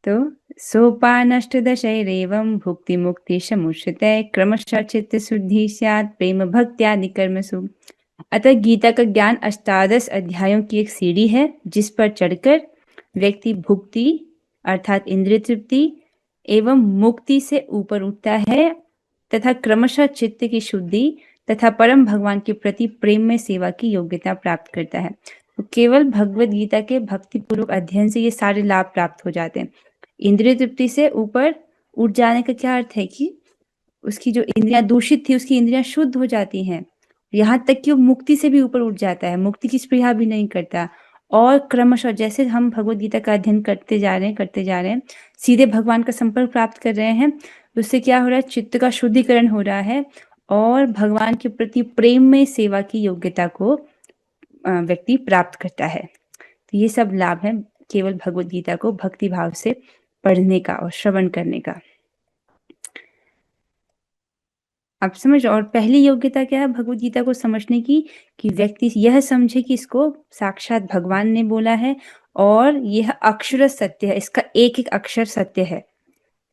तो सोपानष्टदशैरेवं भुक्तिमुक्तिशमुच्यते क्रमशः चित्तशुद्धि स्यात् प्रेम भक्त्यादि कर्मसु। अतः गीता का ज्ञान अष्टादश अध्यायों की एक सीढ़ी है जिस पर चढ़कर व्यक्ति भुक्ति अर्थात इंद्रिय तृप्ति एवं मुक्ति से ऊपर उठता है तथा क्रमशः चित्त की शुद्धि तथा परम भगवान के प्रति प्रेम में सेवा की योग्यता प्राप्त करता है। तो केवल भगवत गीता के भक्तिपूर्वक अध्ययन से ये सारे लाभ प्राप्त हो जाते हैं। इंद्रिय तृप्ति से ऊपर उठ जाने का क्या अर्थ है कि उसकी जो इंद्रियां दूषित थी उसकी इंद्रियां शुद्ध हो जाती हैं, यहाँ तक कि वो मुक्ति से भी ऊपर उठ जाता है, मुक्ति की स्पृहा भी नहीं करता। और क्रमशः जैसे हम भगवत गीता का अध्ययन करते जा रहे हैं सीधे भगवान का संपर्क प्राप्त कर रहे हैं, उससे क्या हो रहा है, चित्त का शुद्धिकरण हो रहा है और भगवान के प्रति प्रेम में सेवा की योग्यता को व्यक्ति प्राप्त करता है। तो ये सब लाभ है केवल भगवत गीता को भक्ति भाव से पढ़ने का और श्रवण करने का। आप समझ। और पहली योग्यता क्या है भगवत गीता को समझने की, कि व्यक्ति यह समझे कि इसको साक्षात भगवान ने बोला है और यह अक्षर सत्य है, इसका एक एक अक्षर सत्य है,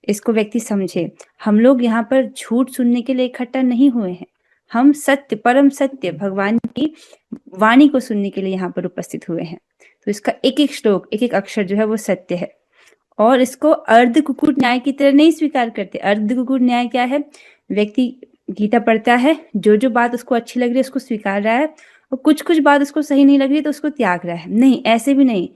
इसको व्यक्ति समझे। हम लोग यहाँ पर झूठ सुनने के लिए इकट्ठा नहीं हुए हैं, हम सत्य परम सत्य भगवान की वाणी को सुनने के लिए यहाँ पर उपस्थित हुए हैं। तो इसका एक एक श्लोक एक एक अक्षर जो है वो सत्य है और इसको अर्ध कुकुट न्याय की तरह नहीं स्वीकार करते। अर्ध कुकुट न्याय क्या है, व्यक्ति गीता पढ़ता है, जो जो बात उसको अच्छी लग रही है उसको स्वीकार रहा है और कुछ कुछ बात उसको सही नहीं लग रही है तो उसको त्याग रहा है। नहीं, ऐसे भी नहीं।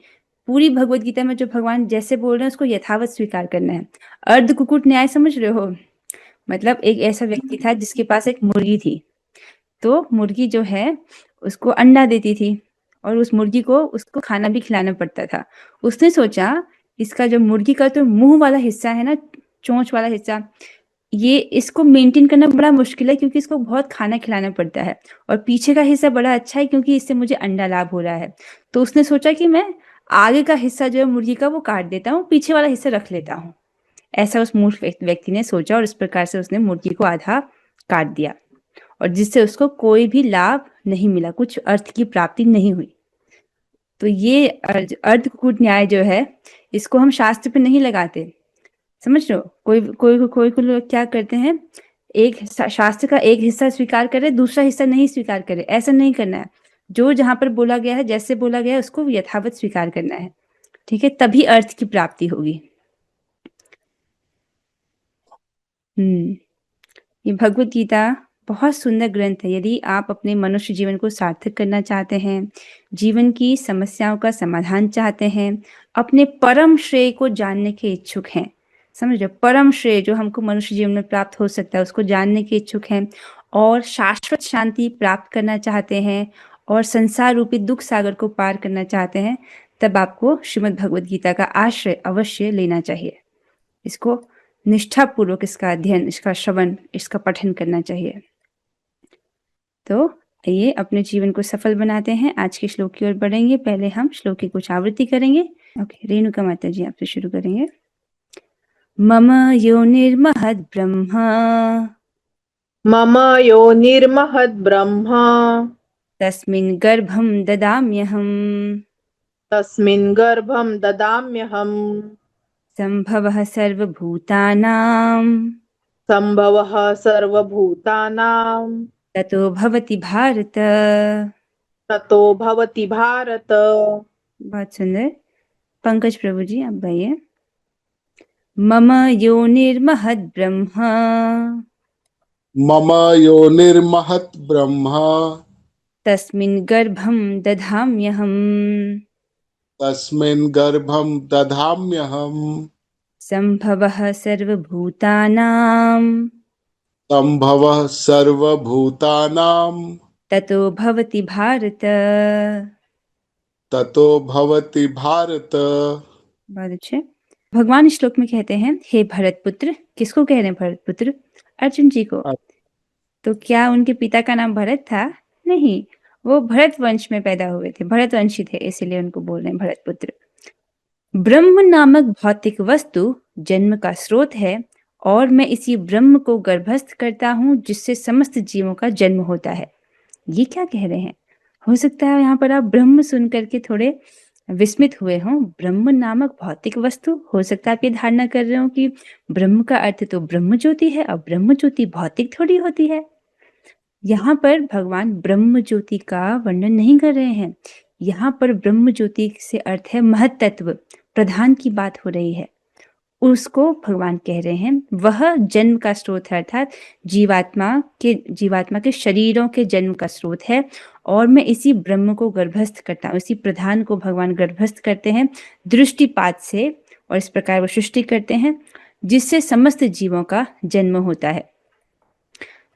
पूरी भगवत गीता में जो भगवान जैसे बोल रहे हैं उसको यथावत स्वीकार करना है। अर्ध कुकुट न्याय समझ रहे हो, मतलब एक ऐसा व्यक्ति था जिसके पास एक मुर्गी थी, तो मुर्गी जो है उसको अंडा देती थी और उस मुर्गी को उसको खाना भी खिलाना पड़ता था। उसने सोचा इसका जो मुर्गी का तो मुंह वाला हिस्सा है ना, चोंच वाला हिस्सा, ये इसको मेंटेन करना बड़ा मुश्किल है क्योंकि इसको बहुत खाना खिलाना पड़ता है, और पीछे का हिस्सा बड़ा अच्छा है क्योंकि इससे मुझे अंडा लाभ हो रहा है। तो उसने सोचा कि मैं आगे का हिस्सा जो है मुर्गी का वो काट देता हूँ, पीछे वाला हिस्सा रख लेता हूँ। ऐसा उस मूर्ख व्यक्ति ने सोचा और इस प्रकार से उसने मुर्गी को आधा काट दिया और जिससे उसको कोई भी लाभ नहीं मिला, कुछ अर्थ की प्राप्ति नहीं हुई। तो ये अर्ध कुकुट न्याय जो है इसको हम शास्त्र पे नहीं लगाते, समझ रहे हो। कोई लोग क्या करते हैं, एक शास्त्र का एक हिस्सा स्वीकार करे दूसरा हिस्सा नहीं स्वीकार करे, ऐसा नहीं करना है। जो जहां पर बोला गया है, जैसे बोला गया है उसको यथावत स्वीकार करना है, ठीक है, तभी अर्थ की प्राप्ति होगी। ये भगवत गीता बहुत सुंदर ग्रंथ है। यदि आप अपने मनुष्य जीवन को सार्थक करना चाहते हैं, जीवन की समस्याओं का समाधान चाहते हैं, अपने परम श्रेय को जानने के इच्छुक हैं, समझ लो, परम श्रेय जो हमको मनुष्य जीवन में प्राप्त हो सकता है उसको जानने के इच्छुक हैं, और शाश्वत शांति प्राप्त करना चाहते हैं और संसार रूपी दुख सागर को पार करना चाहते हैं, तब आपको श्रीमद् भगवत गीता का आश्रय अवश्य लेना चाहिए। इसको निष्ठापूर्वक इसका अध्ययन, इसका श्रवण, इसका पठन करना चाहिए। तो आइए अपने जीवन को सफल बनाते हैं। आज के श्लोक की ओर बढ़ेंगे। पहले हम श्लोक की कुछ आवृत्ति करेंगे। ओके, रेणुका माता जी आपसे शुरू करेंगे। मम योनिर्महद् ब्रह्म, मम योनिर्महद् ब्रह्म, तस्मिन् गर्भं ददाम्यहम्, तस्मिन् गर्भं ददाम्यहम्, सम्भवः सर्वभूतानां, सम्भवः सर्वभूतानां, ततो भवति भारत। ततो भवति भारत। बहुत सुंदर। पंकज प्रभु जी आप गाइए। मम योनिर्महद् ब्रह्म, मम योनिर्महत् ब्रह्म, तस्मिन् गर्भं दधाम्यहम्, तस्मिन् गर्भं दधाम्यहम्, सम्भवः सर्वभूतानां, सम्भवः सर्वभूतानां, ततो भवति भारत। ततो भवति भारत। बहुत अच्छे। भगवान इस श्लोक में कहते हैं, हे भरत पुत्र। किसको कह रहे हैं भरत पुत्र? अर्जुन जी को। तो क्या उनके पिता का नाम भरत था? नहीं, वो भरत वंश में पैदा हुए थे, भरत वंशी थे, इसीलिए उनको बोल रहे हैं भरत पुत्र। ब्रह्म नामक भौतिक वस्तु जन्म का स्रोत है और मैं इसी ब्रह्म को गर्भस्थ करता हूँ जिससे समस्त जीवों का जन्म होता है। ये क्या कह रहे हैं? हो सकता है यहाँ पर आप ब्रह्म सुन करके थोड़े विस्मित हुए हों। ब्रह्म नामक भौतिक वस्तु, हो सकता है आप ये धारणा कर रहे हो कि ब्रह्म का अर्थ तो ब्रह्म ज्योति है और ब्रह्म ज्योति भौतिक थोड़ी होती है। यहाँ पर भगवान ब्रह्म ज्योति का वर्णन नहीं कर रहे हैं। यहाँ पर ब्रह्म ज्योति से अर्थ है महत तत्व, प्रधान की बात हो रही है। उसको भगवान कह रहे हैं वह जन्म का स्रोत है, अर्थात जीवात्मा के शरीरों के जन्म का स्रोत है। और मैं इसी ब्रह्म को गर्भस्थ करता हूँ, इसी प्रधान को भगवान गर्भस्थ करते हैं दृष्टिपात से, और इस प्रकार वो सृष्टि करते हैं जिससे समस्त जीवों का जन्म होता है।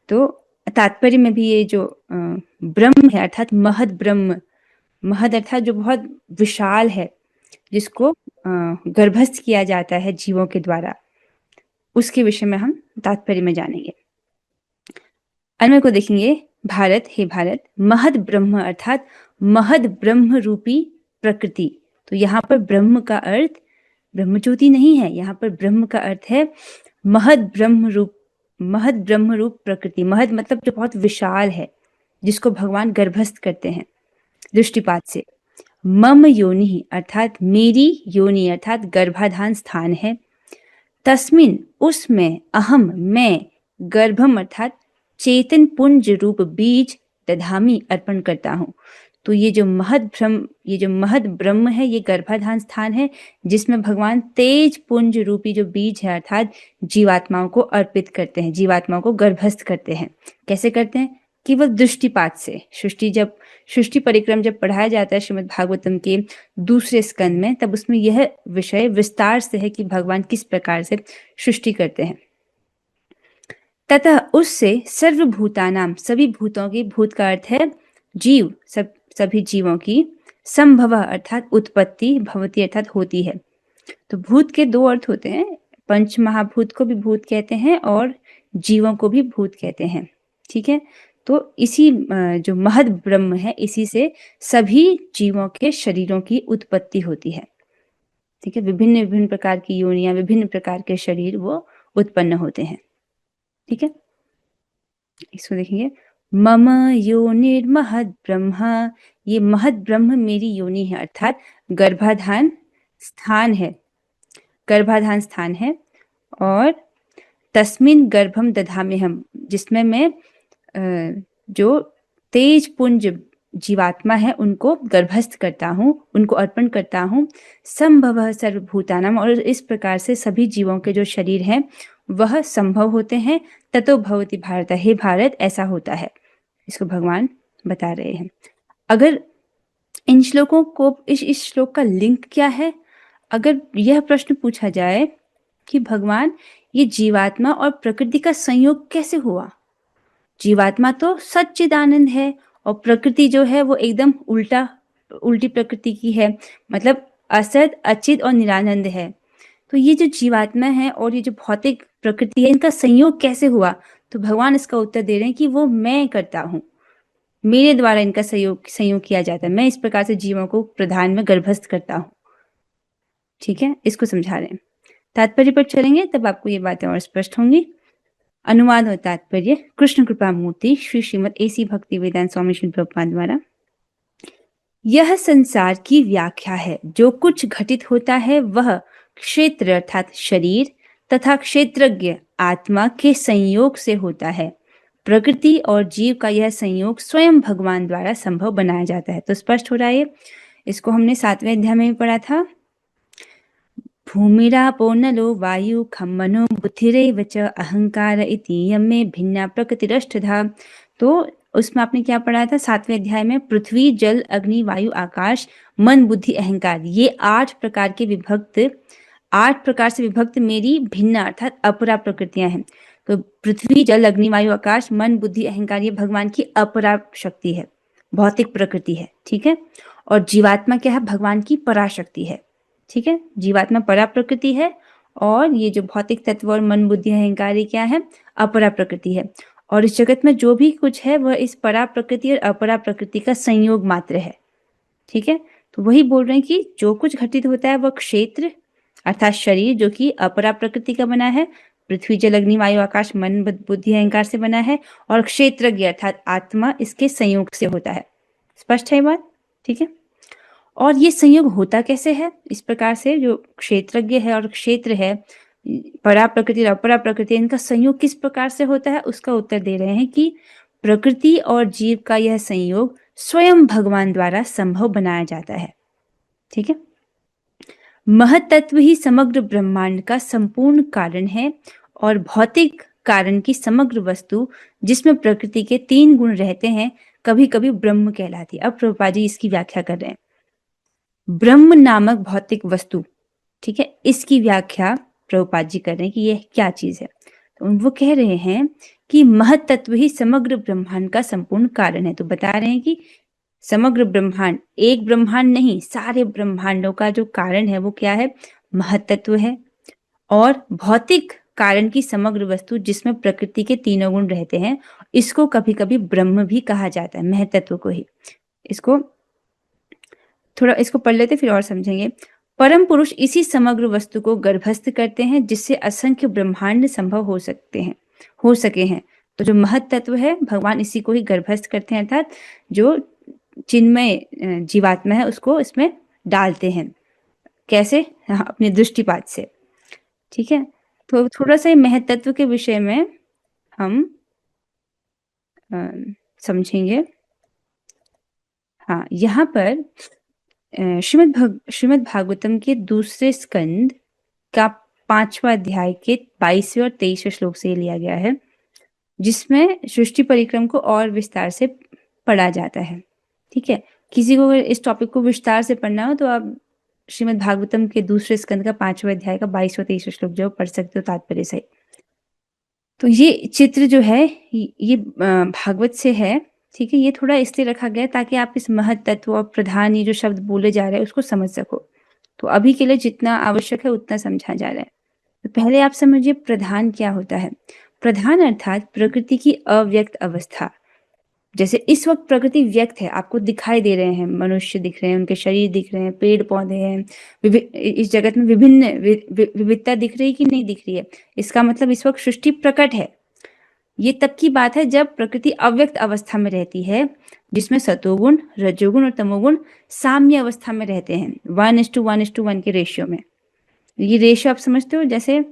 तो तात्पर्य में भी ये जो ब्रह्म है अर्थात महद ब्रह्म, महद अर्थात जो बहुत विशाल है, जिसको गर्भस्थ किया जाता है जीवों के द्वारा, उसके विषय में हम तात्पर्य में जानेंगे। अन्वय को देखेंगे। भारत, हे भारत, महद ब्रह्म अर्थात महद ब्रह्म रूपी प्रकृति। तो यहाँ पर ब्रह्म का अर्थ ब्रह्म ज्योति नहीं है, यहाँ पर ब्रह्म का अर्थ है महद ब्रह्म रूप प्रकृति। महद मतलब जो बहुत विशाल है, जिसको भगवान गर्भस्थ करते हैं दृष्टिपात से। मम योनि अर्थात मेरी योनि अर्थात गर्भाधान स्थान है। तस्मिन उसमें, अहम मैं, गर्भम अर्थात चेतन पुंज रूप बीज दधामी अर्पण करता हूँ। तो ये जो महद ब्रह्म है, ये गर्भाधान स्थान है जिसमें भगवान तेज पुंज रूपी जो बीज है अर्थात जीवात्माओं को अर्पित करते हैं, जीवात्माओं को गर्भस्थ करते हैं। कैसे करते हैं? केवल दृष्टिपात से। सृष्टि परिक्रम जब पढ़ाया जाता है श्रीमद् भागवतम के दूसरे स्कंद में, तब उसमें यह विषय विस्तार से है कि भगवान किस प्रकार से सृष्टि करते हैं। ततः उससे सर्वभूतानाम, सभी भूतों की, भूत का अर्थ है जीव, सभी जीवों की, संभव अर्थात उत्पत्ति, भवती अर्थात होती है। तो भूत के दो अर्थ होते हैं, पंच महाभूत को भी भूत कहते हैं और जीवों को भी भूत कहते हैं। ठीक है, तो इसी जो महद ब्रह्म है, इसी से सभी जीवों के शरीरों की उत्पत्ति होती है। ठीक है, विभिन्न प्रकार की योनियां, विभिन्न प्रकार के शरीर वो उत्पन्न होते हैं। ठीक है, इसको देखेंगे। मम योनिर्महद ब्रह्म, ये महद ब्रह्म मेरी योनि है अर्थात गर्भाधान स्थान है। और तस्मिन गर्भम दधाम्यहम, जिसमें मैं जो तेज पुंज जीवात्मा है उनको गर्भस्थ करता हूँ, उनको अर्पण करता हूँ। संभव सर्वभूतानाम, और इस प्रकार से सभी जीवों के जो शरीर हैं वह संभव होते हैं। ततो भवति भारत, हे भारत ऐसा होता है। इसको भगवान बता रहे हैं। अगर इन श्लोकों को, इस श्लोक का लिंक क्या है? अगर यह प्रश्न पूछा जाए कि भगवान ये जीवात्मा और प्रकृति का संयोग कैसे हुआ? जीवात्मा तो सच्चिदानंद है और प्रकृति जो है वो एकदम उल्टी प्रकृति की है, मतलब असत, अचित और निरानंद है। तो ये जो जीवात्मा है और ये जो भौतिक प्रकृति है, इनका संयोग कैसे हुआ? तो भगवान इसका उत्तर दे रहे हैं कि वो मैं करता हूँ, मेरे द्वारा इनका संयोग किया जाता है। मैं इस प्रकार से जीवों को प्रधान में गर्भस्थ करता हूँ। ठीक है, इसको समझा रहे हैं। तात्पर्य पर चलेंगे तब आपको ये बातें और स्पष्ट होंगी। अनुवाद और तात्पर्य कृष्ण कृपा मूर्ति श्री श्रीमद् AC भक्तिवेदांत स्वामी श्री प्रभुपाद द्वारा। यह संसार की व्याख्या है। जो कुछ घटित होता है वह क्षेत्र अर्थात शरीर तथा क्षेत्रज्ञ आत्मा के संयोग से होता है। प्रकृति और जीव का यह संयोग स्वयं भगवान द्वारा संभव बनाया जाता है। तो स्पष्ट हो रहा है। इसको हमने 7वें अध्याय में भी पढ़ा था। भूमिरापो नलो वायु खम मनो बुद्धिरेव च अहंकार इति यमे भिन्ना प्रकृतिरष्टधा। तो उसमें आपने क्या पढ़ा था 7वें अध्याय में? पृथ्वी, जल, अग्नि, वायु, आकाश, मन, बुद्धि, अहंकार, ये 8 प्रकार से विभक्त मेरी भिन्न अर्थात अपरा प्रकृतियां हैं। तो पृथ्वी, जल, अग्नि, वायु, आकाश, मन, बुद्धि, अहंकार, ये भगवान की अपरा शक्ति है, भौतिक प्रकृति है। ठीक है, और जीवात्मा क्या है? भगवान की पराशक्ति है। ठीक है, जीवात्मा परा प्रकृति है और ये जो भौतिक तत्व और मन, बुद्धि, अहंकार, ये क्या है? अपरा प्रकृति है। और इस जगत में जो भी कुछ है वह इस परा प्रकृति और अपरा प्रकृति का संयोग मात्र है। ठीक है, तो वही बोल रहे हैं कि जो कुछ घटित होता है वह क्षेत्र अर्थात शरीर, जो कि अपरा प्रकृति का बना है, पृथ्वी, जल, अग्नि, वायु, आकाश, मन, बुद्धि, अहंकार से बना है, और क्षेत्रज्ञ अर्थात आत्मा इसके संयोग से होता है। स्पष्ट है बात? ठीक है, और ये संयोग होता कैसे है? इस प्रकार से जो क्षेत्रज्ञ है और क्षेत्र है, परा प्रकृति और अपरा प्रकृति, इनका संयोग किस प्रकार से होता है, उसका उत्तर दे रहे हैं कि प्रकृति और जीव का यह संयोग स्वयं भगवान द्वारा संभव बनाया जाता है। ठीक है। महतत्व ही समग्र ब्रह्मांड का संपूर्ण कारण है और भौतिक कारण की समग्र वस्तु जिसमें प्रकृति के 3 गुण रहते हैं कभी कभी ब्रह्म कहलाती है। अब प्रभुपाद जी इसकी व्याख्या कर रहे हैं। ब्रह्म नामक भौतिक वस्तु, ठीक है, इसकी व्याख्या प्रभुपाद जी कर रहे हैं कि यह क्या चीज है। तो वो कह रहे हैं कि महतत्व ही समग्र ब्रह्मांड का संपूर्ण कारण है। तो बता रहे हैं कि समग्र ब्रह्मांड, एक ब्रह्मांड नहीं, सारे ब्रह्मांडों का जो कारण है वो क्या है? महतत्व है। और भौतिक कारण की समग्र वस्तु जिसमें प्रकृति के 3 गुण रहते हैं, इसको कभी कभी ब्रह्म भी कहा जाता है, महतत्व को ही। इसको थोड़ा इसको पढ़ लेते फिर और समझेंगे। परम पुरुष इसी समग्र वस्तु को गर्भस्थ करते हैं जिससे असंख्य ब्रह्मांड संभव हो सके हैं। तो जो महत तत्व है, भगवान इसी को ही गर्भस्थ करते हैं, अर्थात जो चिन्मय जीवात्मा है उसको इसमें डालते हैं। कैसे? हाँ, अपने दृष्टिपात से। ठीक है। तो थोड़ा सा महतत्व के विषय में हम समझेंगे। हाँ, यहाँ पर श्रीमद् भागवतम के दूसरे स्कंद का 5वां अध्याय के 22वें और 23वें श्लोक से लिया गया है, जिसमें सृष्टि परिक्रम को और विस्तार से पढ़ा जाता है। ठीक है। किसी को अगर इस टॉपिक को विस्तार से पढ़ना हो तो आप श्रीमद् भागवतम के दूसरे स्कंद का 5वां अध्याय का 22वां 23वां श्लोक जो पढ़ सकते हो तात्पर्य से। तो ये चित्र जो है ये भागवत से है। ठीक है। ये थोड़ा इसलिए रखा गया ताकि आप इस महत तत्व और प्रधान, ये जो शब्द बोले जा रहे हैं उसको समझ सको। तो अभी के लिए जितना आवश्यक है उतना समझा जा रहा है। तो पहले आप समझिए प्रधान क्या होता है। प्रधान अर्थात प्रकृति की अव्यक्त अवस्था। जैसे इस वक्त प्रकृति व्यक्त है, आपको दिखाई दे रहे हैं, मनुष्य दिख रहे हैं, उनके शरीर दिख रहे हैं, पेड़ पौधे हैं, इस जगत में विभिन्न विविधता दिख रही कि नहीं दिख रही है। इसका मतलब इस वक्त सृष्टि प्रकट है। ये तब की बात है जब प्रकृति अव्यक्त अवस्था में रहती है, जिसमें सतोगुण, रजोगुण और तमोगुण साम्य अवस्था में रहते हैं, 1:1:1 के रेशियो में। ये रेशियो आप समझते हो, जैसे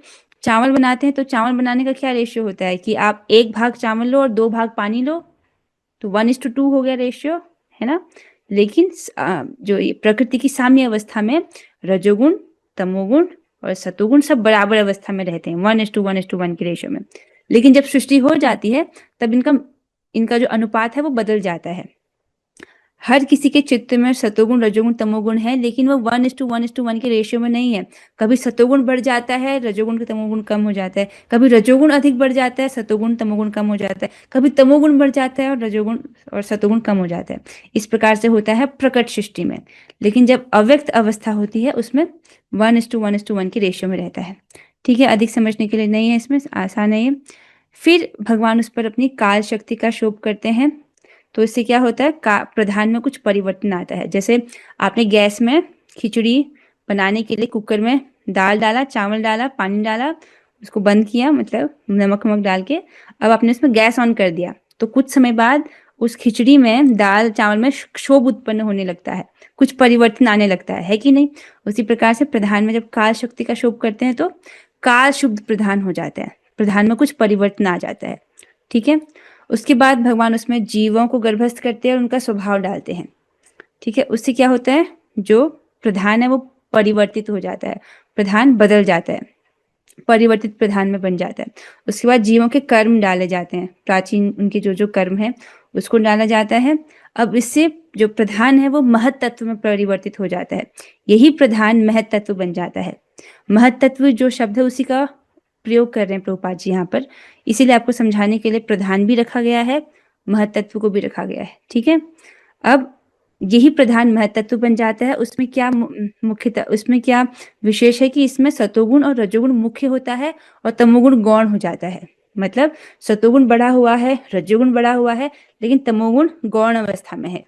चावल बनाते हैं तो चावल बनाने का क्या रेशियो होता है कि आप 1 भाग चावल लो और 2 भाग पानी लो, तो 1:2 हो गया रेशियो, है ना। लेकिन जो प्रकृति की साम्य अवस्था में रजोगुण, तमोगुण और सतोगुण सब बराबर अवस्था में रहते हैं, 1:1:1 के रेशियो में। लेकिन जब सृष्टि हो जाती है तब इनका जो अनुपात है वो बदल जाता है। हर किसी के चित्त में सतोगुण, रजोगुण, तमोगुण है, लेकिन वो 1:1:1 के रेशियो में नहीं है। कभी सतोगुण बढ़ जाता है, रजोगुण का तमोगुण कम हो जाता है। कभी रजोगुण अधिक बढ़ जाता है, सतोगुण तमोगुण कम हो जाता है। कभी तमोगुण बढ़ जाता है और रजोगुण और सतोगुण कम हो जाता है। इस प्रकार से होता है प्रकट सृष्टि में। लेकिन जब अव्यक्त अवस्था होती है उसमें 1:1:1 के रेशियो में रहता है। ठीक है। अधिक समझने के लिए नहीं है, इसमें आसान है ये। फिर भगवान उस पर अपनी काल शक्ति का शोभ करते हैं। तो इससे क्या होता है, प्रधान में कुछ परिवर्तन आता है। जैसे आपने गैस में खिचड़ी बनाने के लिए कुकर में दाल डाला, चावल डाला, पानी डाला, उसको बंद किया, मतलब नमक वमक डाल के। अब आपने उसमें गैस ऑन कर दिया, तो कुछ समय बाद उस खिचड़ी में, दाल चावल में क्षोभ उत्पन्न होने लगता है, कुछ परिवर्तन आने लगता है कि नहीं। उसी प्रकार से प्रधान में जब काल शक्ति का शोभ करते हैं तो काल शुद्ध प्रधान हो जाता है, प्रधान में कुछ परिवर्तन आ जाता है। ठीक है। उसके बाद भगवान उसमें जीवों को गर्भस्थ करते हैं और उनका स्वभाव डालते हैं। ठीक है। उससे क्या होता है, जो प्रधान है वो परिवर्तित हो जाता है, प्रधान बदल जाता है, परिवर्तित प्रधान में बन जाता है। उसके बाद जीवों के कर्म डाले जाते हैं, प्राचीन उनके जो जो कर्म है उसको डाला जाता है। अब इससे जो प्रधान है वो महत तत्व में परिवर्तित हो जाता है, यही प्रधान महत तत्व बन जाता है। महत तत्व जो शब्द है उसी का प्रयोग कर रहे हैं प्रभुपाद जी यहाँ पर, इसीलिए आपको समझाने के लिए प्रधान भी रखा गया है, महत्त्व को भी रखा गया है। ठीक है। अब यही प्रधान महत्त्व बन जाता है। उसमें क्या मुख्यतः, उसमें क्या विशेष है कि इसमें सतोगुण और रजोगुण मुख्य होता है और तमोगुण गौण हो जाता है। मतलब सतोगुण बढ़ा हुआ है, रजोगुण बढ़ा हुआ है, लेकिन तमोगुण गौण अवस्था में है।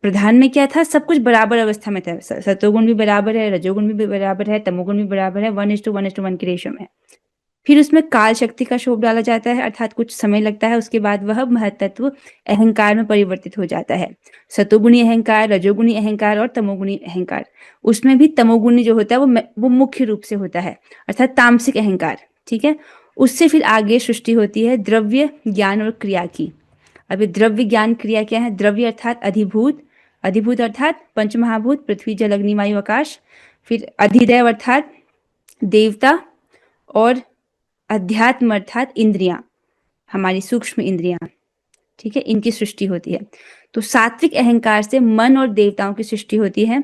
प्रधान में क्या था, सब कुछ बराबर अवस्था में था, सतोगुण भी बराबर है, रजोगुण भी बराबर है, तमोगुण भी बराबर है, 1:1:1 के रेशियो में। फिर उसमें काल शक्ति का शोभ डाला जाता है, अर्थात कुछ समय लगता है, उसके बाद वह महत्त्व अहंकार में परिवर्तित हो जाता है। सतोगुणी अहंकार, रजोगुणी अहंकार और तमोगुणी अहंकार। उसमें भी तमोगुणी जो होता है वो मुख्य रूप से होता है, अर्थात तामसिक अहंकार। ठीक है, उससे फिर आगे सृष्टि होती है द्रव्य, ज्ञान और क्रिया की। अब ये द्रव्य, ज्ञान, क्रिया क्या है? द्रव्य अर्थात अधिभूत, अधिभूत अर्थात पंचमहाभूत पृथ्वी जल अग्नि वायु आकाश। फिर अधिदैव अर्थात देवता, और अध्यात्म अर्थात इंद्रियां, हमारी सूक्ष्म इंद्रियां। ठीक है, इनकी सृष्टि होती है। तो सात्विक अहंकार से मन और देवताओं की सृष्टि होती है,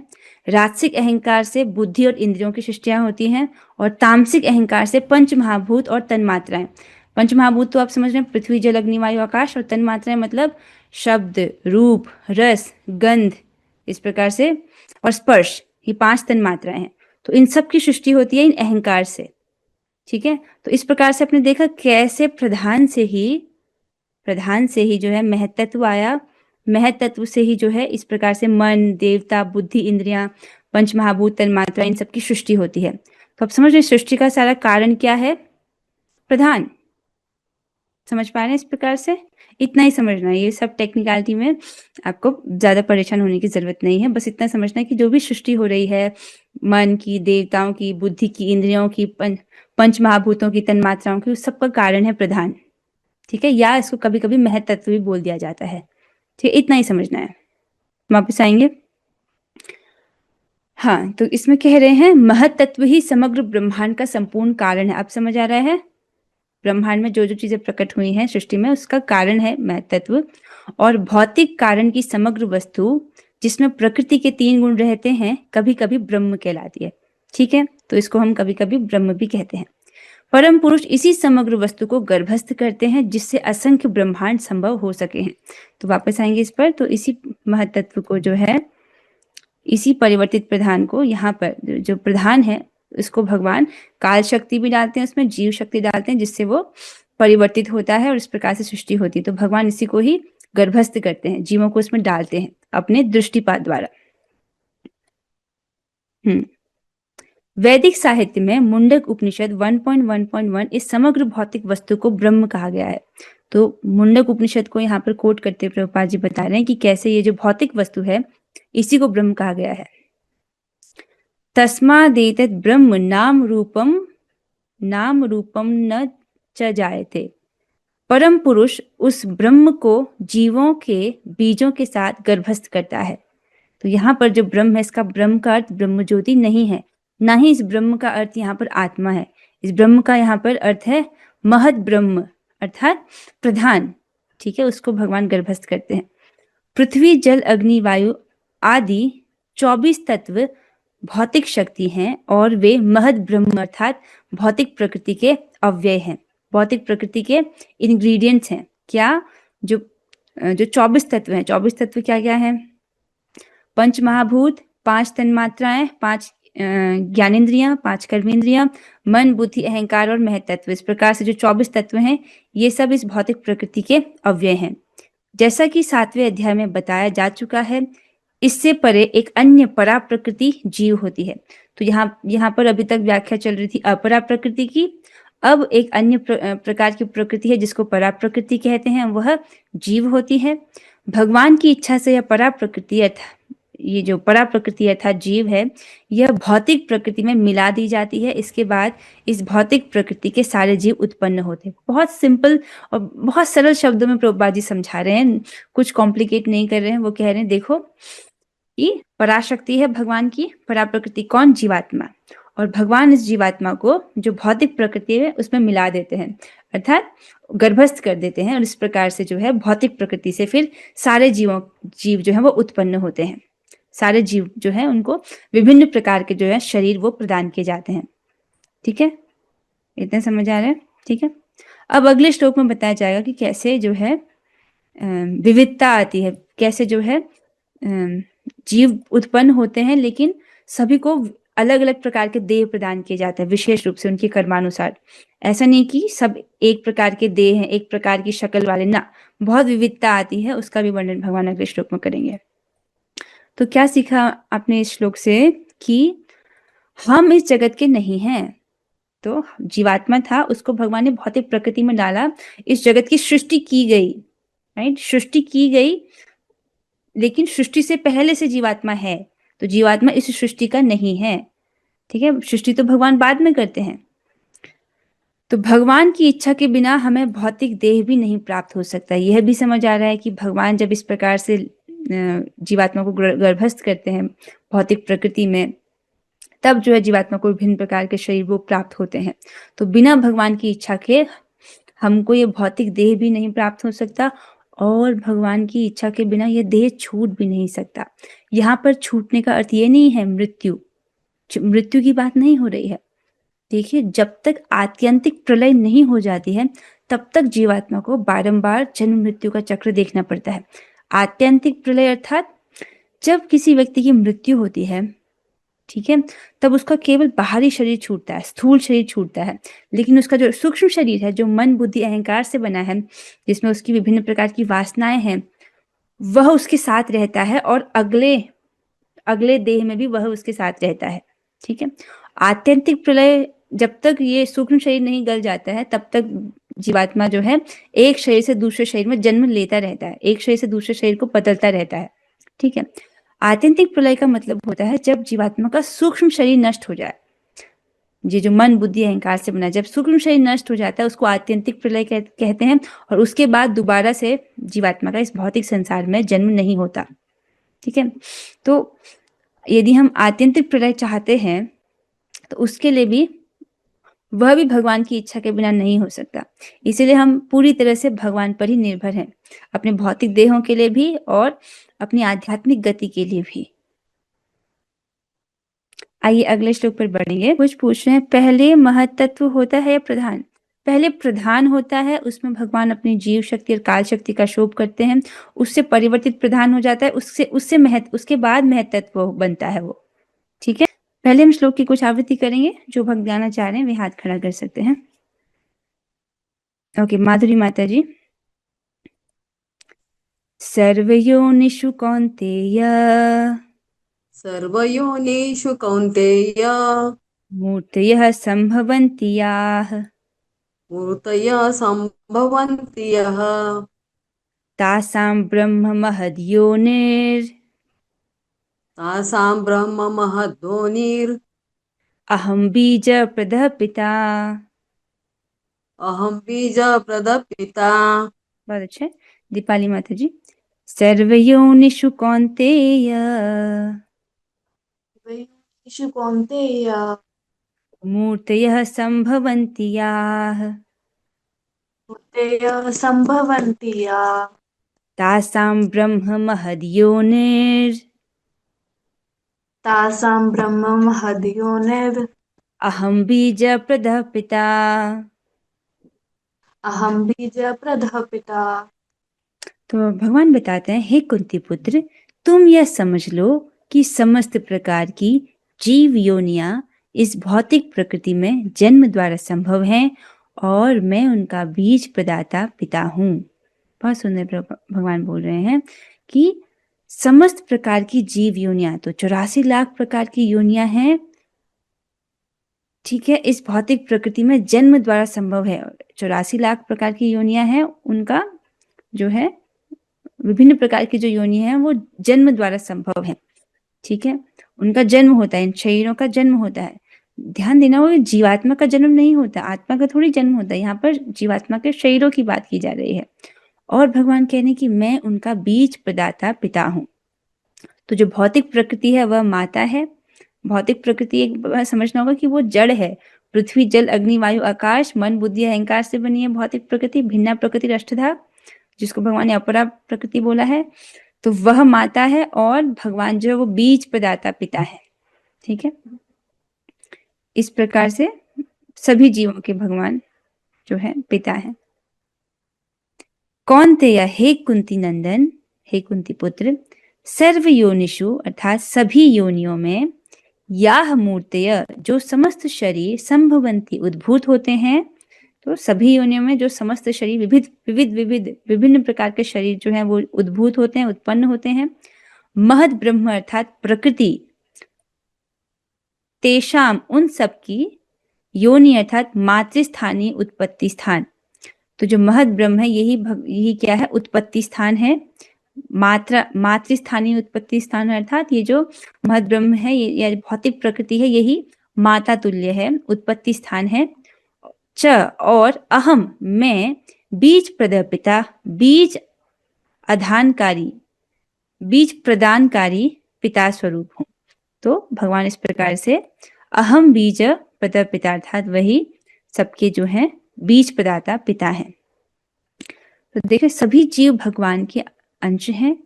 राजसिक अहंकार से बुद्धि और इंद्रियों की सृष्टियां होती हैं, और तामसिक अहंकार से पंचमहाभूत और तन्मात्राएं। पंचमहाभूत तो आप समझ रहे हैं, पृथ्वी जल अग्नि वायु आकाश, और तन्मात्राएं मतलब शब्द, रूप, रस, गंध, इस प्रकार से, और स्पर्श, ये 5 तन्मात्राएं हैं। तो इन सब की सृष्टि होती है इन अहंकार से। ठीक है, तो इस प्रकार से आपने देखा कैसे प्रधान से ही जो है महतत्व आया, महतत्व से ही जो है इस प्रकार से मन, देवता, बुद्धि, इंद्रियां, पंचमहाभूत, तन्मात्रा, इन सब की सृष्टि होती है। तो आप समझ रहे सृष्टि का सारा कारण क्या है? प्रधान। समझ पा रहे हैं? इस प्रकार से इतना ही समझना है, ये सब टेक्निकलिटी में आपको ज्यादा परेशान होने की जरूरत नहीं है। बस इतना समझना है कि जो भी सृष्टि हो रही है, मन की, देवताओं की, बुद्धि की, इंद्रियों की, पंच महाभूतों की, तन्मात्राओं की, उस सब का कारण है प्रधान। ठीक है, या इसको कभी कभी महतत्व भी बोल दिया जाता है। ठीक है, इतना ही समझना है। वापस आएंगे। हाँ, तो इसमें कह रहे हैं महतत्व ही समग्र ब्रह्मांड का संपूर्ण कारण है। आप समझ आ रहा है? ब्रह्मांड में जो जो चीजें प्रकट हुई हैं सृष्टि में, उसका कारण है महतत्व। और भौतिक कारण की समग्र वस्तु जिसमें प्रकृति के 3 गुण रहते हैं, कभी कभी ब्रह्म कहलाती है। ठीक है, तो इसको हम कभी कभी ब्रह्म भी कहते हैं। परम पुरुष इसी समग्र वस्तु को गर्भस्थ करते हैं जिससे असंख्य ब्रह्मांड संभव हो सके हैं। तो वापस आएंगे इस पर। तो इसी महतत्व को जो है, इसी परिवर्तित प्रधान को, यहाँ पर जो प्रधान है इसको भगवान काल शक्ति भी डालते हैं, उसमें जीव शक्ति डालते हैं, जिससे वो परिवर्तित होता है और इस प्रकार से सृष्टि होती है। तो भगवान इसी को ही गर्भस्थ करते हैं, जीवों को उसमें डालते हैं अपने दृष्टिपात द्वारा। वैदिक साहित्य में मुंडक उपनिषद 1.1.1 इस समग्र भौतिक वस्तु को ब्रह्म कहा गया है। तो मुंडक उपनिषद को यहाँ पर कोट करते हुए प्रभुपाद जी बता रहे हैं कि कैसे ये जो भौतिक वस्तु है, इसी को ब्रह्म कहा गया है। तस्मादेतत् ब्रह्म नाम रूपम न च जायते। परम पुरुष उस ब्रह्म को जीवों के बीजों के साथ गर्भस्थ करता है। तो यहाँ पर जो ब्रह्म है, इसका ब्रह्म का अर्थ ब्रह्म ज्योति नहीं है, ना ही इस ब्रह्म का अर्थ यहाँ पर आत्मा है। इस ब्रह्म का यहाँ पर अर्थ है महद ब्रह्म, अर्थात प्रधान। ठीक है, उसको भगवान गर्भस्थ करते हैं। पृथ्वी जल अग्नि वायु आदि 24 तत्व भौतिक शक्ति हैं और वे महद ब्रह्म अर्थात भौतिक प्रकृति के अव्यय हैं, भौतिक प्रकृति के इंग्रेडिएंट्स हैं। क्या? जो 24 तत्व हैं। 24 तत्व क्या क्या हैं? पंच महाभूत, 5 तन्मात्राएं, 5 ज्ञानेंद्रियां, 5 कर्मेंद्रियां, मन, बुद्धि, अहंकार और महतत्व। इस प्रकार से जो 24 तत्व हैं, ये सब इस भौतिक प्रकृति के अव्यय हैं। जैसा कि 7वें अध्याय में बताया जा चुका है, इससे परे एक अन्य परा प्रकृति जीव होती है। तो यहाँ पर अभी तक व्याख्या चल रही थी अपरा प्रकृति की। अब एक अन्य प्रकार की प्रकृति है जिसको परा प्रकृति कहते हैं, वह जीव होती है। भगवान की इच्छा से यह परा प्रकृति ये जो परा प्रकृति अर्थात जीव है, यह भौतिक प्रकृति में मिला दी जाती है। इसके बाद इस भौतिक प्रकृति के सारे जीव उत्पन्न होते हैं। बहुत सिंपल और बहुत सरल शब्दों में प्रभुपाद जी समझा रहे हैं, कुछ कॉम्प्लिकेट नहीं कर रहे हैं। वो कह रहे हैं देखो कि पराशक्ति है भगवान की, परा प्रकृति कौन? जीवात्मा। और भगवान इस जीवात्मा को जो भौतिक प्रकृति है उसमें मिला देते हैं, अर्थात गर्भस्थ कर देते हैं। और इस प्रकार से जो है भौतिक प्रकृति से फिर सारे जीव जो है वो उत्पन्न होते हैं। सारे जीव जो है उनको विभिन्न प्रकार के जो है शरीर वो प्रदान किए जाते हैं। ठीक है, इतना समझ आ रहा है? ठीक है, अब अगले श्लोक में बताया जाएगा कि कैसे जो है विविधता आती है, कैसे जो है जीव उत्पन्न होते हैं, लेकिन सभी को अलग अलग प्रकार के देह प्रदान किए जाते हैं, विशेष रूप से उनके कर्मानुसार। ऐसा नहीं कि सब एक प्रकार के देह हैं, एक प्रकार की शक्ल वाले, ना, बहुत विविधता आती है। उसका भी वर्णन भगवान अगले श्लोक में करेंगे। तो क्या सीखा आपने इस श्लोक से? कि हम इस जगत के नहीं हैं, तो जीवात्मा था, उसको भगवान ने भौतिक प्रकृति में डाला, इस जगत की सृष्टि की गई, राइट, सृष्टि की गई, लेकिन सृष्टि से पहले से जीवात्मा है, तो जीवात्मा इस सृष्टि का नहीं है, ठीक है, सृष्टि तो भगवान बाद में करते हैं। तो भगवान की इच्छा के बिना हमें भौतिक देह भी नहीं प्राप्त हो सकता। यह भी समझ आ रहा है कि भगवान जब इस प्रकार से जीवात्मा को गर्भस्थ करते हैं भौतिक प्रकृति में, तब जो है जीवात्मा को विभिन्न प्रकार के शरीर वो प्राप्त होते हैं। तो बिना भगवान की इच्छा के हमको ये भौतिक देह भी नहीं प्राप्त हो सकता, और भगवान की इच्छा के बिना यह देह छूट भी नहीं सकता। यहाँ पर छूटने का अर्थ ये नहीं है मृत्यु, मृत्यु की बात नहीं हो रही है। देखिए, जब तक आत्यंतिक प्रलय नहीं हो जाती है, तब तक जीवात्मा को बारंबार जन्म मृत्यु का चक्र देखना पड़ता है। आत्यंतिक प्रलय अर्थात जब किसी व्यक्ति की मृत्यु होती है, ठीक है, तब उसका केवल बाहरी शरीर छूटता है, स्थूल शरीर छूटता है, लेकिन उसका जो सूक्ष्म शरीर है, जो मन बुद्धि अहंकार से बना है, जिसमें उसकी विभिन्न प्रकार की वासनाएं हैं, वह उसके साथ रहता है, और अगले अगले देह में भी वह उसके साथ रहता है, ठीक है। आत्यंतिक प्रलय, जब तक ये सूक्ष्म शरीर नहीं गल जाता है, तब तक जीवात्मा जो है एक शरीर से दूसरे शरीर में जन्म लेता रहता है, एक शरीर से दूसरे शरीर को बदलता रहता है, ठीक है। आत्यंतिक प्रलय का मतलब होता है जब जीवात्मा का सूक्ष्म शरीर नष्ट हो जाए, ये जो मन बुद्धि अहंकार से बना, जब सूक्ष्म शरीर नष्ट हो जाता है उसको आत्यंतिक प्रलय कहते हैं, और उसके बाद दोबारा से जीवात्मा का इस भौतिक संसार में जन्म नहीं होता, ठीक है। तो यदि हम आत्यंतिक प्रलय चाहते हैं तो उसके लिए भी वह भी भगवान की इच्छा के बिना नहीं हो सकता। इसीलिए हम पूरी तरह से भगवान पर ही निर्भर हैं, अपने भौतिक देहों के लिए भी और अपनी आध्यात्मिक गति के लिए भी। आइए अगले श्लोक पर बढ़ेंगे। कुछ पूछ रहे हैं, पहले महत्त्व होता है या प्रधान? पहले प्रधान होता है, उसमें भगवान अपनी जीव शक्ति और काल शक्ति का शोभ करते हैं, उससे परिवर्तित प्रधान हो जाता है, उसके बाद महत्त्व बनता है वो, ठीक है। पहले हम श्लोक की कुछ आवृत्ति करेंगे, जो भक्त गाना चाह रहे हैं वे हाथ खड़ा कर सकते हैं। ओके, माधुरी माता जी। सर्वयोनिषु कौन्तेय सर्वयोनिषु कौन्तेय मूर्तयः सम्भवन्ति याः मूर्तयः सम्भवन्ति यः तासां ब्रह्म महद्योनिर् तासां ब्रह्म महद्योनिर् अहं बीजप्रदः पिता। अहं बीजप्रदः पिता। बहुत अच्छा। दीपाली माता जी। सर्वयोनिषु कौन्तेय सर्वयोनिषु कौन्तेय मूर्तयः सम्भवन्ति याः मूर्तयः सम्भवन्ति याः तासां ब्रह्म महद्योनिर् तासां ब्रह्म महद्योनिर् अहं बीजप्रदः पिता। अहं बीजप्रदः पिता। तो भगवान बताते हैं, हे कुंती पुत्र, तुम यह समझ लो कि समस्त प्रकार की जीव योनियां इस भौतिक प्रकृति में जन्म द्वारा संभव हैं, और मैं उनका बीज प्रदाता पिता हूँ। बहुत सुंदर भगवान बोल रहे हैं कि समस्त प्रकार की जीव योनियां, तो 84 लाख प्रकार की योनियां हैं, ठीक है, इस भौतिक प्रकृति में जन्म द्वारा संभव है। 84 लाख प्रकार की योनियां हैं, उनका जो है विभिन्न प्रकार की जो योनि है वो जन्म द्वारा संभव है, ठीक है, उनका जन्म होता है, इन शरीरों का जन्म होता है। ध्यान देना, वो जीवात्मा का जन्म नहीं होता, आत्मा का थोड़ी जन्म होता है, यहाँ पर जीवात्मा के शरीरों की बात की जा रही है। और भगवान कहने कि मैं उनका बीज प्रदाता पिता हूँ। तो जो भौतिक प्रकृति है वह माता है। भौतिक प्रकृति एक समझना होगा कि वो जड़ है, पृथ्वी जल अग्नि वायु आकाश मन बुद्धि अहंकार से बनी है भौतिक प्रकृति। भिन्ना प्रकृति अष्टधा, जिसको भगवान ने अपरा प्रकृति बोला है, तो वह माता है, और भगवान जो है वो बीज प्रदाता पिता है, ठीक है। इस प्रकार से सभी जीवों के भगवान जो है पिता है। कौन्तेय, हे कुंती नंदन, हे कुंती पुत्र, सर्व योनिषु अर्थात सभी योनियों में, याह मूर्तय जो समस्त शरीर, संभवंती उद्भूत होते हैं, तो सभी योनियों में जो समस्त शरीर विभिन्न प्रकार के शरीर जो हैं वो उद्भूत होते हैं, उत्पन्न होते हैं। महद ब्रह्म अर्थात प्रकृति, तेषाम उन सब की, योनि अर्थात मातृस्थानीय उत्पत्ति स्थान। तो जो महद ब्रह्म है यही क्या है, उत्पत्ति स्थान है। मातृस्थानीय उत्पत्ति स्थान अर्थात ये जो महद ब्रह्म है, ये भौतिक प्रकृति है, यही माता तुल्य है, उत्पत्ति स्थान है। च और अहम मैं बीज प्रदपिता, बीज अधानकारी, बीज प्रदानकारी पिता स्वरूप हूँ। तो भगवान इस प्रकार से अहम बीज प्रदपिता अर्थात वही सबके जो है बीज प्रदाता पिता हैं। तो देखिए सभी जीव भगवान के अंश हैं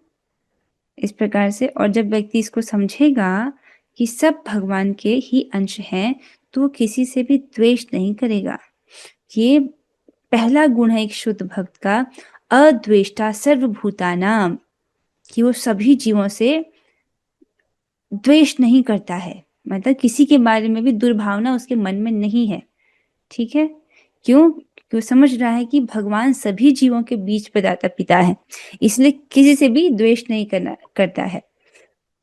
इस प्रकार से। और जब व्यक्ति इसको समझेगा कि सब भगवान के ही अंश हैं तो वो किसी से भी द्वेष नहीं करेगा। ये पहला गुण है एक शुद्ध भक्त का, अद्वेष्टा सर्वभूतानाम, कि वो सभी जीवों से द्वेष नहीं करता है, मतलब किसी के बारे में भी दुर्भावना उसके मन में नहीं है। ठीक है, क्यों? क्यों समझ रहा है कि भगवान सभी जीवों के बीच प्रदाता पिता है, इसलिए किसी से भी द्वेष नहीं करता है।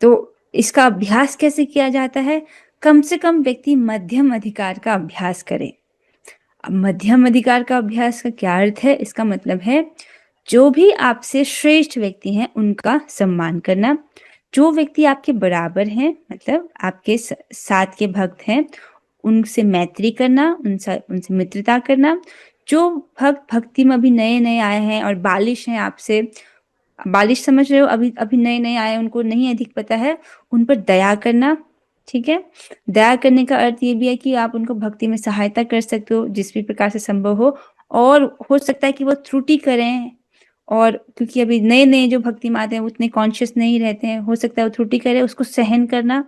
तो इसका अभ्यास कैसे किया जाता है? कम से कम व्यक्ति मध्यम अधिकार का अभ्यास करे। अब मध्यम अधिकार का अभ्यास का क्या अर्थ है? इसका मतलब है जो भी आपसे श्रेष्ठ व्यक्ति हैं उनका सम्मान करना, जो व्यक्ति आपके बराबर हैं मतलब आपके साथ के भक्त हैं उनसे मैत्री करना, उनसे मित्रता करना। जो भक्त भक्ति में अभी नए नए आए हैं और बालिश हैं, आपसे बालिश समझ रहे हो, अभी नए नए आए, उनको नहीं अधिक पता है, उन पर दया करना। ठीक है, दया करने का अर्थ ये भी है कि आप उनको भक्ति में सहायता कर सकते हो जिस भी प्रकार से संभव हो। और हो सकता है कि वो त्रुटि करें, और क्योंकि अभी नए नए जो भक्ति में आते हैं वो उतने कॉन्शियस नहीं रहते हैं, हो सकता है वो त्रुटि करे, उसको सहन करना।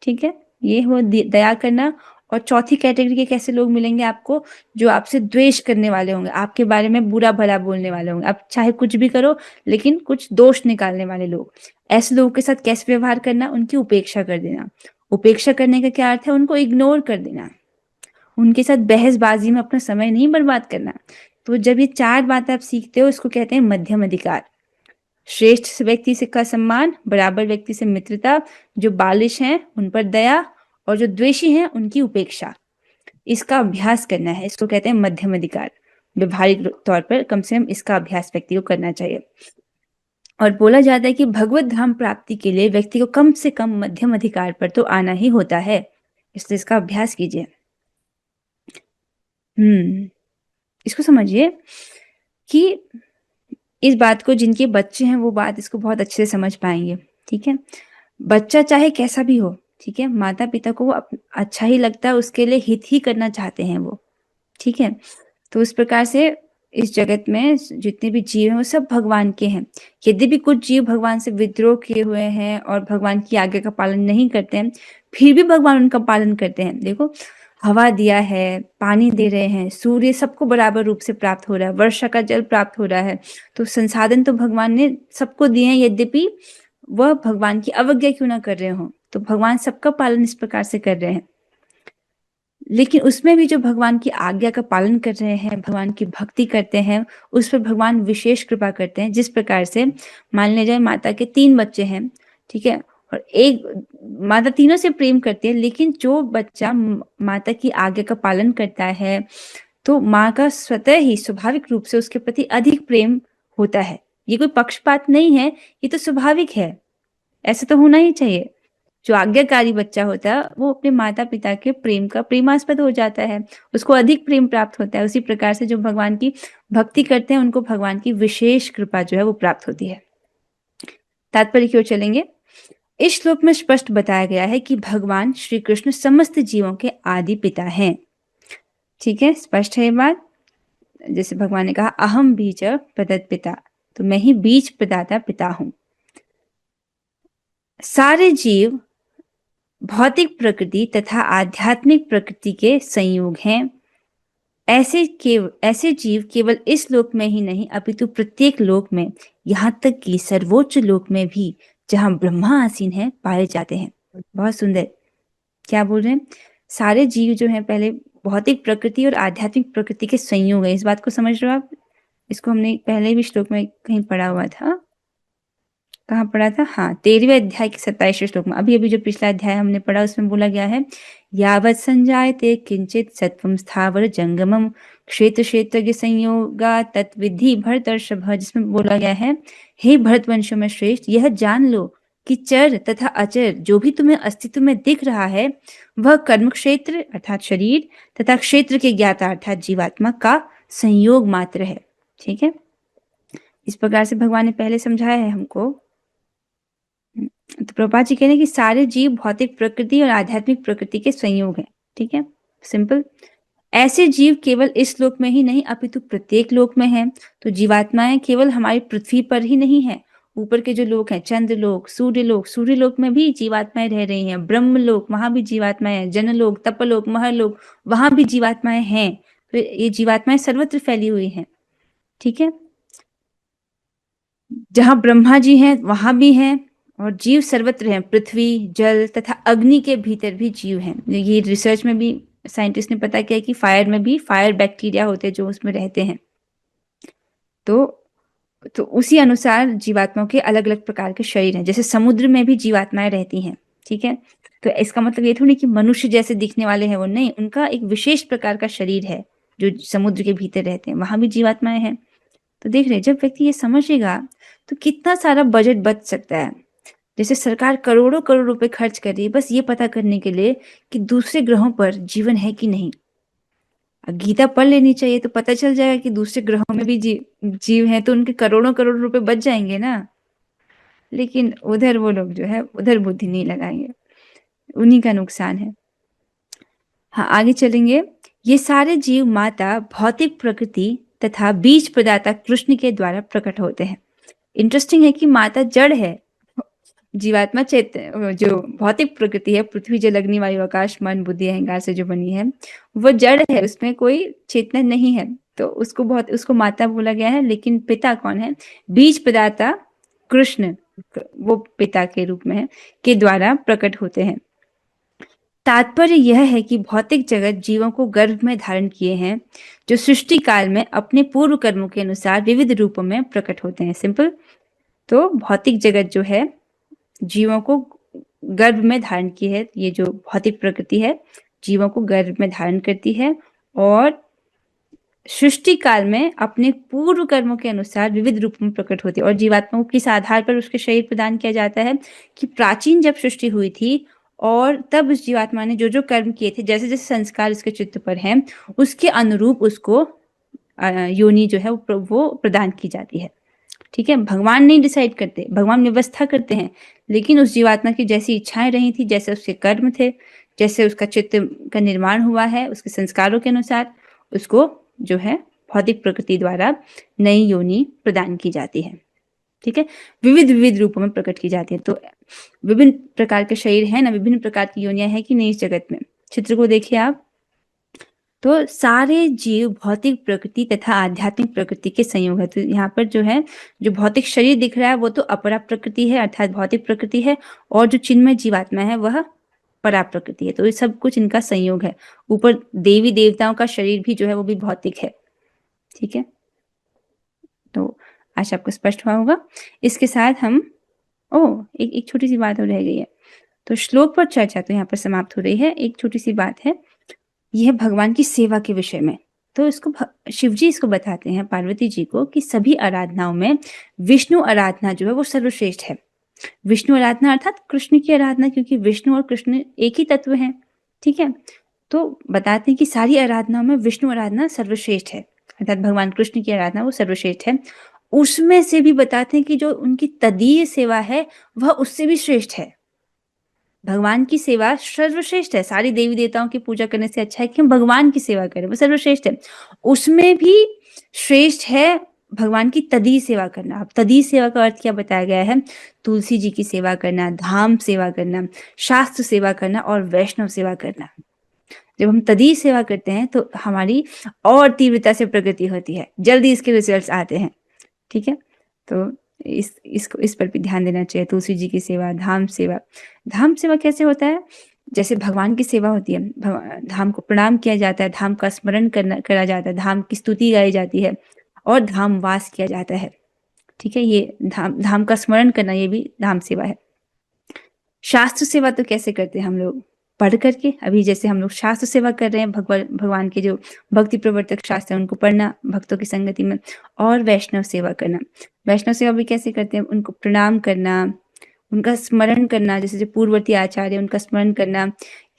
ठीक है, ये हो दया करना। और चौथी कैटेगरी के कैसे लोग मिलेंगे आपको? जो आपसे द्वेष करने वाले होंगे, आपके बारे में बुरा भला बोलने वाले होंगे, आप चाहे कुछ भी करो लेकिन कुछ दोष निकालने वाले लोग। ऐसे लोगों के साथ कैसे व्यवहार करना? उनकी उपेक्षा कर देना। उपेक्षा करने का क्या अर्थ है? उनको इग्नोर कर देना, उनके साथ बहसबाजी में अपना समय नहीं बर्बाद करना। तो जब ये 4 बातें आप सीखते हो, इसको कहते हैं मध्यम अधिकार। श्रेष्ठ व्यक्ति से का सम्मान, बराबर व्यक्ति से मित्रता, जो बालिश हैं उन पर दया, और जो द्वेषी हैं उनकी उपेक्षा। इसका अभ्यास करना है, इसको कहते हैं मध्यम अधिकार। व्यवहारिक तौर पर कम से कम इसका अभ्यास व्यक्ति को करना चाहिए। और बोला जाता है कि भगवत धाम प्राप्ति के लिए व्यक्ति को कम से कम मध्यम अधिकार पर तो आना ही होता है, इसलिए इसका अभ्यास कीजिए। इसको समझिए कि इस बात को जिनके बच्चे हैं वो बात इसको बहुत अच्छे से समझ पाएंगे। ठीक है, बच्चा चाहे कैसा भी हो, ठीक है, माता पिता को वो अच्छा ही लगता है, उसके लिए हित ही करना चाहते हैं वो। ठीक है, तो उस प्रकार से इस जगत में जितने भी जीव हैं वो सब भगवान के हैं। यदि भी कुछ जीव भगवान से विद्रोह किए हुए हैं और भगवान की आज्ञा का पालन नहीं करते हैं, फिर भी भगवान उनका पालन करते हैं। देखो, हवा दिया है, पानी दे रहे हैं, सूर्य सबको बराबर रूप से प्राप्त हो रहा है, वर्षा का जल प्राप्त हो रहा है, तो संसाधन तो भगवान ने सबको दिए हैं। यद्यपि वह भगवान की अवज्ञा क्यों ना कर रहे हो, तो भगवान सबका पालन इस प्रकार से कर रहे हैं। लेकिन उसमें भी जो भगवान की आज्ञा का पालन कर रहे हैं, भगवान की भक्ति करते हैं, उस पर भगवान विशेष कृपा करते हैं। जिस प्रकार से मान लीजिए माता के 3 बच्चे हैं, ठीक है, और एक माता तीनों से प्रेम करती है, लेकिन जो बच्चा माता की आज्ञा का पालन करता है तो माँ का स्वतः ही स्वाभाविक रूप से उसके प्रति अधिक प्रेम होता है। ये कोई पक्षपात नहीं है, ये तो स्वाभाविक है, ऐसा तो होना ही चाहिए। जो आज्ञाकारी बच्चा होता है वो अपने माता पिता के प्रेम का प्रेमास्पद हो जाता है, उसको अधिक प्रेम प्राप्त होता है। उसी प्रकार से जो भगवान की भक्ति करते हैं उनको भगवान की विशेष कृपा जो है वो प्राप्त होती है। तात्पर्य की ओर चलेंगे। इस श्लोक में स्पष्ट बताया गया है कि भगवान श्री कृष्ण समस्त जीवों के आदि पिता हैं। ठीक है, स्पष्ट है ये बात। जैसे भगवान ने कहा अहम बीज प्रदत्त पिता, तो मैं ही बीज प्रदाता पिता हूं। सारे जीव भौतिक प्रकृति तथा आध्यात्मिक प्रकृति के संयोग हैं। ऐसे जीव केवल इस लोक में ही नहीं अपितु प्रत्येक लोक में, यहाँ तक कि सर्वोच्च लोक में भी जहाँ ब्रह्मा आसीन है पाए जाते हैं। बहुत सुंदर, क्या बोल रहे हैं? सारे जीव जो हैं पहले भौतिक प्रकृति और आध्यात्मिक प्रकृति के संयोग है। इस बात को समझ रहे हो आप? इसको हमने पहले भी श्लोक में कहीं पढ़ा हुआ था, कहाँ पढ़ा था? हाँ, 13वें अध्याय के 27वें श्लोक में। अभी अभी जो पिछला अध्याय हमने पढ़ा उसमें बोला गया है, यावत् संजायते किंचित सत्वं स्थावर जंगमम क्षेत्र क्षेत्रज्ञ संयोगा तत्विधि भरतर्षभ, जिसमें बोला गया है, हे भरतवंशों में श्रेष्ठ, यह जान लो कि चर तथा अचर जो भी तुम्हें अस्तित्व में दिख रहा है वह कर्म क्षेत्र अर्थात शरीर तथा क्षेत्र के ज्ञाता अर्थात जीवात्मा का संयोग मात्र है। ठीक है, इस प्रकार से भगवान ने पहले समझाया है हमको। तो प्रभुपाद जी कह रहे हैं कि सारे जीव भौतिक प्रकृति और आध्यात्मिक प्रकृति के संयोग हैं। ठीक है, सिंपल। ऐसे जीव केवल इस लोक में ही नहीं अपितु प्रत्येक लोक में हैं। तो जीवात्माएं केवल हमारी पृथ्वी पर ही नहीं है, ऊपर के जो लोक हैं, चंद्रलोक, सूर्यलोक में भी जीवात्माएं रह रही हैं, ब्रह्मलोक वहां भी जीवात्माएं हैं, जनलोक, तपलोक, महलोक वहां भी जीवात्माएं हैं। तो ये जीवात्माएं सर्वत्र फैली हुई हैं। ठीक है, जहां ब्रह्मा जी हैं वहां भी हैं, और जीव सर्वत्र हैं, पृथ्वी, जल तथा अग्नि के भीतर भी जीव हैं। ये रिसर्च में भी साइंटिस्ट ने पता किया कि फायर में भी फायर बैक्टीरिया होते हैं जो उसमें रहते हैं। तो उसी अनुसार जीवात्माओं के अलग अलग प्रकार के शरीर हैं। जैसे समुद्र में भी जीवात्माएं रहती हैं। ठीक है, तो इसका मतलब ये थोड़ी कि मनुष्य जैसे दिखने वाले हैं वो, नहीं, उनका एक विशेष प्रकार का शरीर है जो समुद्र के भीतर रहते हैं, वहां भी जीवात्माएं हैं। तो देख रहे, जब व्यक्ति ये समझेगा तो कितना सारा बजट बच सकता है। जैसे सरकार करोड़ों करोड़ रुपए खर्च कर रही है बस ये पता करने के लिए कि दूसरे ग्रहों पर जीवन है कि नहीं। अब गीता पढ़ लेनी चाहिए तो पता चल जाएगा कि दूसरे ग्रहों में भी जीव हैं, तो उनके करोड़ों करोड़ रुपए बच जाएंगे ना। लेकिन उधर वो लोग जो है उधर बुद्धि नहीं लगाएंगे, उन्हीं का नुकसान है। हाँ, आगे चलेंगे। ये सारे जीव माता भौतिक प्रकृति तथा बीज प्रदाता कृष्ण के द्वारा प्रकट होते हैं। इंटरेस्टिंग है कि माता जड़ है, जीवात्मा चैतन्य, जो भौतिक प्रकृति है, पृथ्वी जल अग्नि वायु आकाश मन बुद्धि अहंकार से जो बनी है, वो जड़ है, उसमें कोई चेतना नहीं है। तो उसको माता बोला गया है। लेकिन पिता कौन है? बीज प्रदाता कृष्ण, वो पिता के रूप में है, के द्वारा प्रकट होते हैं। तात्पर्य यह है कि भौतिक जगत जीवों को गर्भ में धारण किए हैं, जो सृष्टि काल में अपने पूर्व कर्मों के अनुसार विविध रूपों में प्रकट होते हैं। सिंपल। तो भौतिक जगत जो है जीवों को गर्भ में धारण की है, ये जो भौतिक प्रकृति है जीवों को गर्भ में धारण करती है, और सृष्टि काल में अपने पूर्व कर्मों के अनुसार विविध रूपों में प्रकट होती है। और जीवात्मा को किस आधार पर उसके शरीर प्रदान किया जाता है कि प्राचीन जब सृष्टि हुई थी और तब उस जीवात्मा ने जो जो कर्म किए थे, जैसे जैसे संस्कार उसके चित्त पर हैं, उसके अनुरूप उसको योनि जो है वो प्रदान की जाती है। ठीक है, भगवान नहीं डिसाइड करते, भगवान व्यवस्था करते हैं, लेकिन उस जीवात्मा की जैसी इच्छाएं रही थी, जैसे उसके कर्म थे, जैसे उसका चित्त का निर्माण हुआ है, उसके संस्कारों के अनुसार उसको जो है भौतिक प्रकृति द्वारा नई योनि प्रदान की जाती है। ठीक है, विविध विविध रूपों में प्रकट की जाती है। तो विभिन्न प्रकार के शरीर है ना, विभिन्न प्रकार की योनियां है कि नहीं इस जगत में। चित्र को देखिए आप। तो सारे जीव भौतिक प्रकृति तथा आध्यात्मिक प्रकृति के संयोग है। तो यहाँ पर जो है, जो भौतिक शरीर दिख रहा है वो तो अपरा प्रकृति है अर्थात भौतिक प्रकृति है, और जो चिन्मय जीवात्मा है वह परा प्रकृति है। तो ये सब कुछ इनका संयोग है। ऊपर देवी देवताओं का शरीर भी जो है वो भी भौतिक है। ठीक है, तो आज आपको स्पष्ट हुआ होगा। इसके साथ हम एक छोटी सी बात और रह गई है। तो श्लोक पर चर्चा तो यहाँ पर समाप्त हो रही है। एक छोटी सी बात है, यह भगवान की सेवा के विषय में। तो इसको शिव जी इसको बताते हैं पार्वती जी को कि सभी आराधनाओं में विष्णु आराधना जो है वो सर्वश्रेष्ठ है। विष्णु आराधना अर्थात कृष्ण की आराधना, क्योंकि विष्णु और कृष्ण एक ही तत्व हैं। ठीक है, तो बताते हैं कि सारी आराधनाओं में विष्णु आराधना सर्वश्रेष्ठ है, अर्थात भगवान कृष्ण की आराधना वो सर्वश्रेष्ठ है। उसमें से भी बताते हैं कि जो उनकी तदीय सेवा है वह उससे भी श्रेष्ठ है। भगवान की सेवा सर्वश्रेष्ठ है। सारी देवी देवताओं की पूजा करने से अच्छा है कि हम भगवान की सेवा करें, वो सर्वश्रेष्ठ है। उसमें भी श्रेष्ठ है भगवान की तदीय सेवा करना। अब तदीय सेवा का अर्थ क्या बताया गया है? तुलसी जी की सेवा करना, धाम सेवा करना, शास्त्र सेवा करना और वैष्णव सेवा करना। जब हम तदीय सेवा करते हैं तो हमारी और तीव्रता से प्रगति होती है, जल्दी इसके रिजल्ट्स आते हैं। ठीक है, तो इस पर भी ध्यान देना चाहिए। तुलसी जी की सेवा, धाम सेवा। धाम सेवा कैसे होता है? जैसे भगवान की सेवा होती है, धाम को प्रणाम किया जाता है, धाम का स्मरण करा जाता है, धाम की स्तुति गाई जाती है और धाम वास किया जाता है। ठीक है, ये धाम का स्मरण करना, ये भी धाम सेवा है। शास्त्र सेवा तो कैसे करते हैं हम लोग? पढ़ करके। अभी जैसे हम लोग शास्त्र सेवा कर रहे हैं, भगवान के जो भक्ति प्रवर्तक शास्त्र है उनको पढ़ना भक्तों की संगति में, और वैष्णव सेवा करना। वैष्णव सेवा भी कैसे करते हैं? उनको प्रणाम करना, उनका स्मरण करना, जैसे जो पूर्ववर्ती आचार्य उनका स्मरण करना,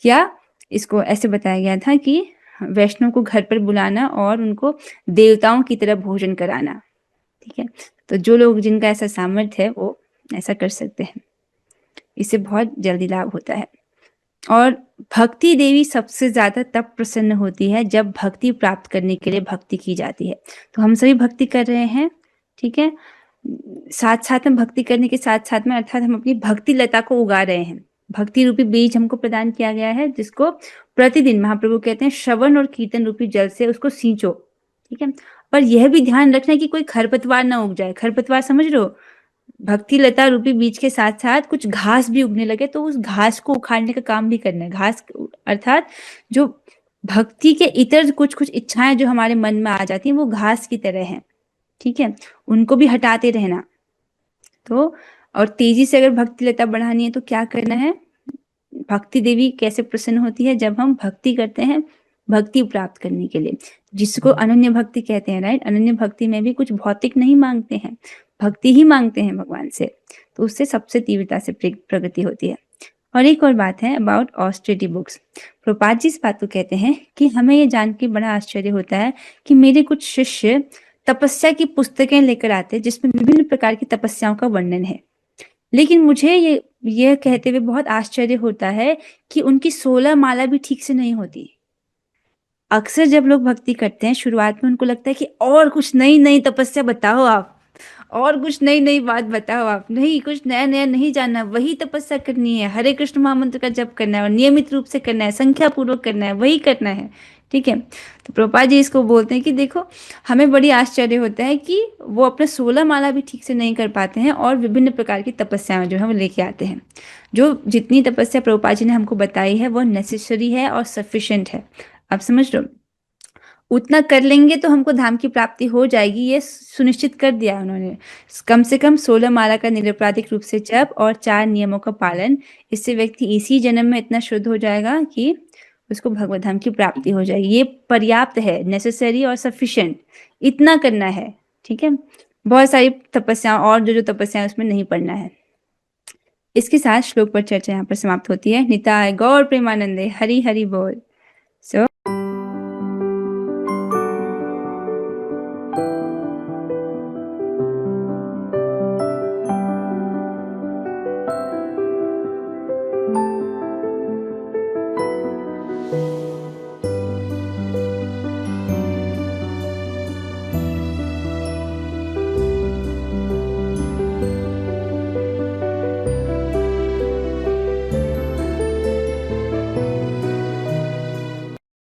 या इसको ऐसे बताया गया था कि वैष्णव को घर पर बुलाना और उनको देवताओं की तरह भोजन कराना। ठीक है, तो जो लोग जिनका ऐसा सामर्थ्य है वो ऐसा कर सकते हैं, इससे बहुत जल्दी लाभ होता है। और भक्ति देवी सबसे ज्यादा तब प्रसन्न होती है जब भक्ति प्राप्त करने के लिए भक्ति की जाती है। तो हम सभी भक्ति कर रहे हैं, ठीक है, साथ साथ में भक्ति करने के साथ साथ में, अर्थात हम अपनी भक्ति लता को उगा रहे हैं। भक्ति रूपी बीज हमको प्रदान किया गया है, जिसको प्रतिदिन महाप्रभु कहते हैं श्रवण और कीर्तन रूपी जल से उसको सींचो। ठीक है, पर यह भी ध्यान रखना है कि कोई खरपतवार ना उग जाए। खरपतवार समझ रहे हो? भक्ति लता रूपी बीज के साथ साथ कुछ घास भी उगने लगे तो उस घास को उखाड़ने का काम भी करना है। घास अर्थात जो भक्ति के इतर कुछ कुछ इच्छाएं जो हमारे मन में आ जाती हैं वो घास की तरह हैं। ठीक है, उनको भी हटाते रहना। तो और तेजी से अगर भक्ति लता बढ़ानी है तो क्या करना है? भक्ति देवी कैसे प्रसन्न होती है? जब हम भक्ति करते हैं भक्ति प्राप्त करने के लिए, जिसको अनन्य भक्ति कहते हैं, राइट। अनन्य भक्ति में भी कुछ भौतिक नहीं मांगते हैं, भक्ति ही मांगते हैं भगवान से, तो उससे सबसे तीव्रता से प्रगति होती है। और एक और बात है about austerity books. Prabhupada ji इस बात को कहते हैं कि हमें ये जान के बड़ा आश्चर्य होता है कि मेरे कुछ शिष्य तपस्या की पुस्तकें लेकर आते हैं जिसमें विभिन्न प्रकार की तपस्याओं का वर्णन है, लेकिन मुझे ये कहते हुए बहुत आश्चर्य होता है कि उनकी 16 माला भी ठीक से नहीं होती। अक्सर जब लोग भक्ति करते हैं शुरुआत में उनको लगता है कि और कुछ नई नई तपस्या बताओ आप, और कुछ नई नई बात बताओ आप, नहीं कुछ नया नया नहीं जानना, वही तपस्या करनी है, हरे कृष्ण महामंत्र का जप करना है और नियमित रूप से करना है, संख्या पूर्वक करना है, वही करना है। ठीक है, तो प्रभुपाद जी इसको बोलते हैं कि देखो हमें बड़ी आश्चर्य होता है कि वो अपने 16 माला भी ठीक से नहीं कर पाते हैं और विभिन्न प्रकार की तपस्याएं जो है वो लेके आते हैं। जो जितनी तपस्या प्रभुपाद जी ने हमको बताई है वो नेसेसरी है और सफिशिएंट है। आप समझ रहे हो? उतना कर लेंगे तो हमको धाम की प्राप्ति हो जाएगी, ये सुनिश्चित कर दिया उन्होंने। कम से कम 16 माला का निरपराधिक रूप से जप और 4 नियमों का पालन, इससे व्यक्ति इसी जन्म में इतना शुद्ध हो जाएगा कि उसको भगवत धाम की प्राप्ति हो जाएगी। ये पर्याप्त है, नेसेसरी और सफिशिएंट, इतना करना है। ठीक है, बहुत सारी तपस्या और जो तपस्या उसमें नहीं पढ़ना है। इसके साथ श्लोक पर चर्चा यहाँ पर समाप्त होती है। निताय गौर प्रेमानंदे, हरि हरि बोल।